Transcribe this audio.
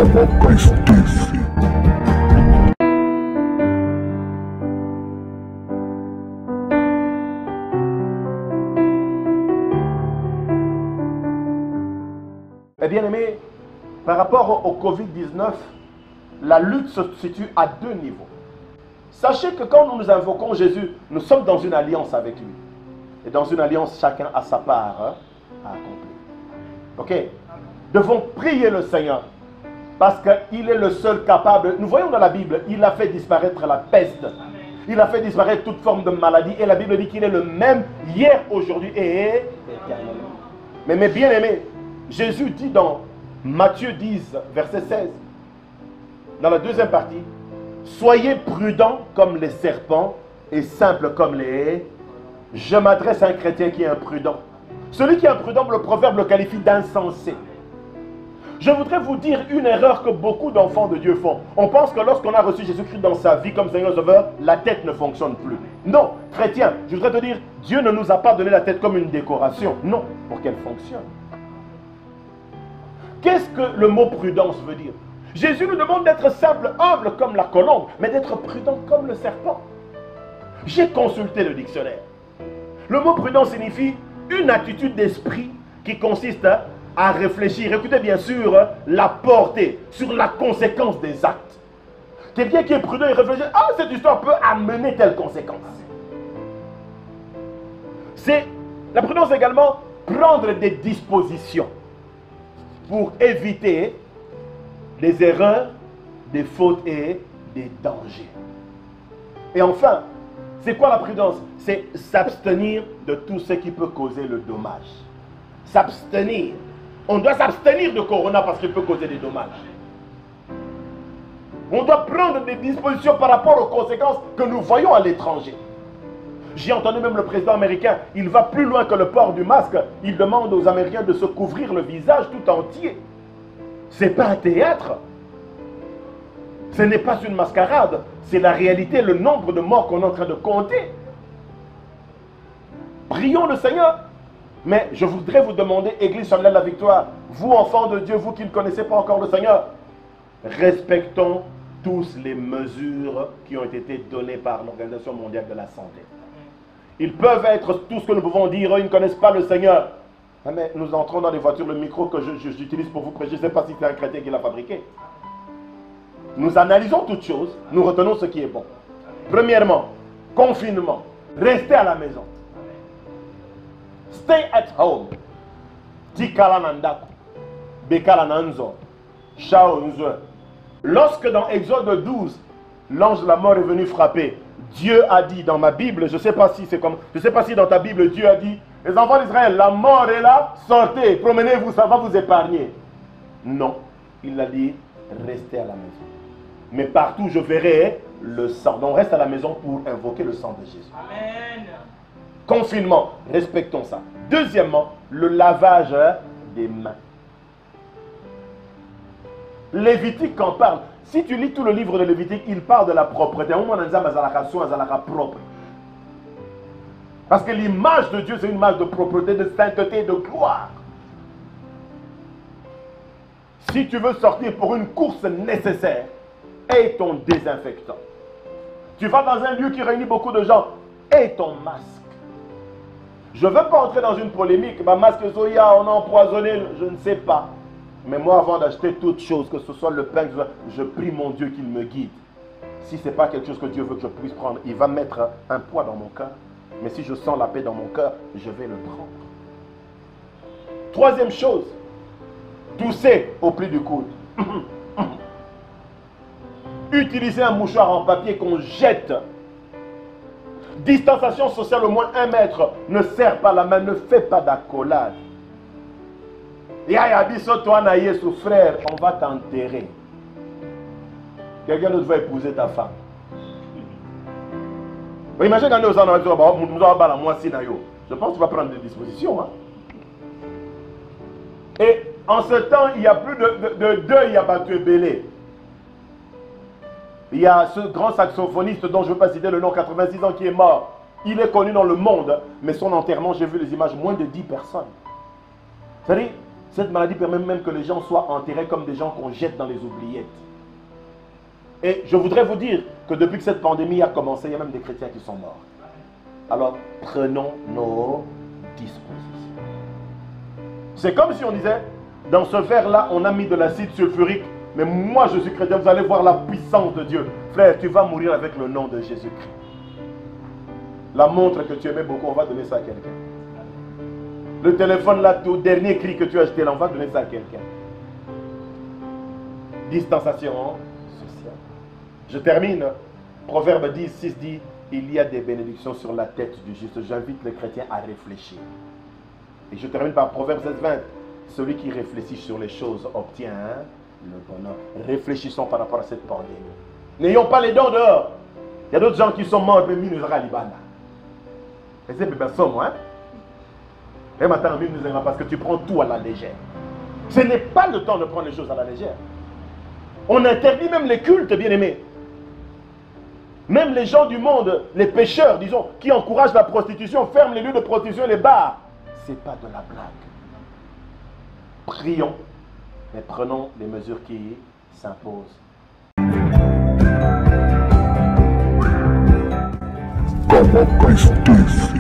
Eh bien aimé, par rapport au Covid-19, la lutte se situe à deux niveaux. Sachez que quand nous invoquons Jésus, nous sommes dans une alliance avec lui. Et dans une alliance, chacun a sa part à accomplir. Ok? Devons prier le Seigneur parce qu'il est le seul capable. Nous voyons dans la Bible, il a fait disparaître la peste. Il a fait disparaître toute forme de maladie. Et la Bible dit qu'il est le même hier, aujourd'hui et éternellement. Mais mes bien-aimés, Jésus dit dans Matthieu 10, verset 16, dans la deuxième partie, « Soyez prudents comme les serpents et simples comme les haies. » Je m'adresse à un chrétien qui est imprudent. Celui qui est imprudent, le proverbe le qualifie d'insensé. Je voudrais vous dire une erreur que beaucoup d'enfants de Dieu font. On pense que lorsqu'on a reçu Jésus-Christ dans sa vie comme Seigneur Sauveur, la tête ne fonctionne plus. Non, chrétien, je voudrais te dire, Dieu ne nous a pas donné la tête comme une décoration. Non, pour qu'elle fonctionne. Qu'est-ce que le mot prudence veut dire? Jésus nous demande d'être simple, humble comme la colombe, mais d'être prudent comme le serpent. J'ai consulté le dictionnaire. Le mot prudent signifie une attitude d'esprit qui consiste à réfléchir. Écoutez bien sûr la portée sur la conséquence des actes. Quelqu'un qui est prudent et réfléchit, ah, cette histoire peut amener telle conséquence. C'est la prudence également, prendre des dispositions pour éviter des erreurs, des fautes et des dangers. Et enfin, c'est quoi la prudence? C'est s'abstenir de tout ce qui peut causer le dommage. S'abstenir. On doit s'abstenir de Corona parce qu'il peut causer des dommages. On doit prendre des dispositions par rapport aux conséquences que nous voyons à l'étranger. J'ai entendu même le président américain, il va plus loin que le port du masque. Il demande aux Américains de se couvrir le visage tout entier. Ce n'est pas un théâtre. Ce n'est pas une mascarade. C'est la réalité, le nombre de morts qu'on est en train de compter. Prions le Seigneur. Mais je voudrais vous demander, Église Charmelin de la Victoire, vous enfants de Dieu, vous qui ne connaissez pas encore le Seigneur, respectons tous les mesures qui ont été données par l'Organisation mondiale de la santé. Ils peuvent être tout ce que nous pouvons dire, ils ne connaissent pas le Seigneur. Ah, mais nous entrons dans les voitures, le micro que j'utilise pour vous prêcher, je ne sais pas si c'est un chrétien qui l'a fabriqué. Nous analysons toutes choses, nous retenons ce qui est bon. Premièrement, confinement, restez à la maison. Stay at home. Tikala nandaku, bekala nanzo, shaonzo. Lorsque dans Exode 12, l'ange de la mort est venu frapper, Dieu a dit dans ma Bible, je ne sais pas si c'est comme, je ne sais pas si dans ta Bible Dieu a dit, les enfants d'Israël, la mort est là, sortez, promenez-vous, ça va vous épargner. Non, il a dit, restez à la maison. Mais partout je verrai le sang. Donc reste à la maison pour invoquer le sang de Jésus. Amen. Confinement, respectons ça. Deuxièmement, le lavage des mains. Lévitique en parle. Si tu lis tout le livre de Lévitique, il parle de la propreté. Propre. Parce que l'image de Dieu, c'est une image de propreté, de sainteté, de gloire. Si tu veux sortir pour une course nécessaire, aie ton désinfectant. Tu vas dans un lieu qui réunit beaucoup de gens, aie ton masque. Je ne veux pas entrer dans une polémique. Ma masque Zoya, on a empoisonné, je ne sais pas. Mais moi, avant d'acheter toute chose, que ce soit le pain, je prie mon Dieu qu'il me guide. Si ce n'est pas quelque chose que Dieu veut que je puisse prendre, il va mettre un poids dans mon cœur. Mais si je sens la paix dans mon cœur, je vais le prendre. Troisième chose, tousser au pli du coude. Utilisez un mouchoir en papier qu'on jette. Distanciation sociale au moins 1 mètre. Ne serre pas la main, ne fais pas d'accolade. Yaya biso toi naïe sous frère, on va t'enterrer. Quelqu'un d'autre va épouser ta femme. Imagine quand nous allons dire, je pense que tu vas prendre des dispositions. Hein? Et en ce temps, il y a plus de deuil à Batué Bélé. Il y a ce grand saxophoniste dont je ne veux pas citer le nom, 86 ans, qui est mort. Il est connu dans le monde, mais son enterrement, j'ai vu les images, moins de 10 personnes. C'est-à-dire, Cette maladie permet même que les gens soient enterrés comme des gens qu'on jette dans les oubliettes. Et je voudrais vous dire que depuis que cette pandémie a commencé, il y a même des chrétiens qui sont morts. Alors, prenons nos dispositions. C'est comme si on disait, dans ce verre-là, on a mis de l'acide sulfurique, mais moi je suis chrétien, vous allez voir la puissance de Dieu. Frère, tu vas mourir avec le nom de Jésus-Christ. La montre que tu aimais beaucoup, on va donner ça à quelqu'un. Le téléphone là, tout dernier cri que tu as acheté là, on va donner ça à quelqu'un. Distanciation sociale. Je termine. Proverbe 10, 6 dit, il y a des bénédictions sur la tête du juste. J'invite les chrétiens à réfléchir. Et je termine par Proverbe 16, 20. Celui qui réfléchit sur les choses obtient le bonheur. Réfléchissons par rapport à cette pandémie. N'ayons pas les dents dehors. Il y a d'autres gens qui sont morts, mais nous à Libana. Et c'est bébé somme, hein? Et maintenant, nous parce que tu prends tout à la légère. Ce n'est pas le temps de prendre les choses à la légère. On interdit même les cultes, bien-aimés. Même les gens du monde, les pécheurs, disons, qui encouragent la prostitution, ferment les lieux de prostitution et les bars. Ce n'est pas de la blague. Prions, mais prenons les mesures qui s'imposent. Como Cristo disse.